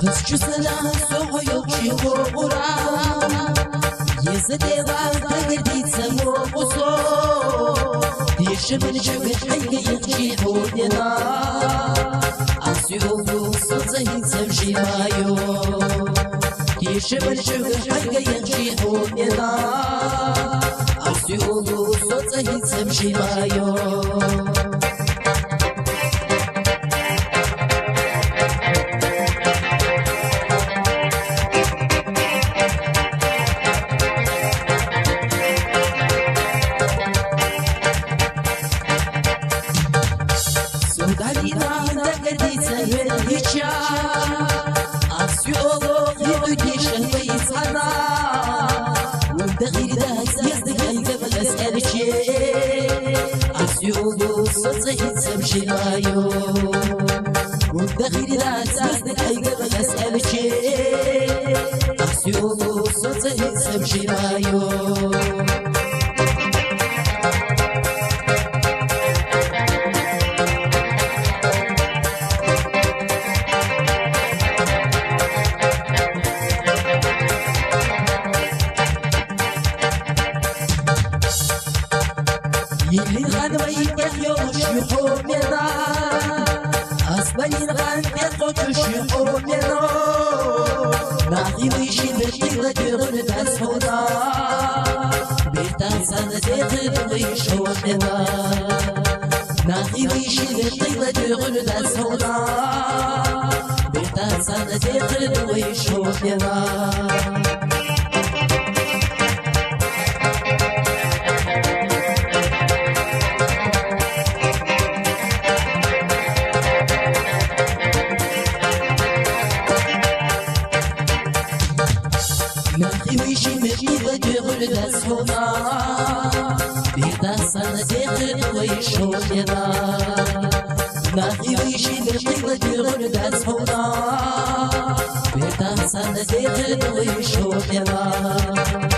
بس جسنا سويو شيورا يزدي وقت سمو قصو يشمل شوش حيك يخشي حودنا أسيوبو صدزهين سمشي مايو يشمل شوش حيك يخشي حودنا أسيوبو صدزهين سمشي مايو أسيوبو صدزهين سمشي مايو وبدخيل الأساس أي قبل أسأل شيء أسيوبو صدزهين سمشي مايو يلي غنوي يحيوش يحومنا أسباني الغن يقوتش يحومنا ناخي ويشي بشتغل جرن بسهونا بيتان سنة ويشومنا ناخي ويشي بشتغل جرن بسهونا بيتان سنة ويشومنا ويشي مجيبة جغل دسونا بيتا سنة ويشونا ناخي ويشي مجيبة جغل دسونا بيتا سنة ويشونا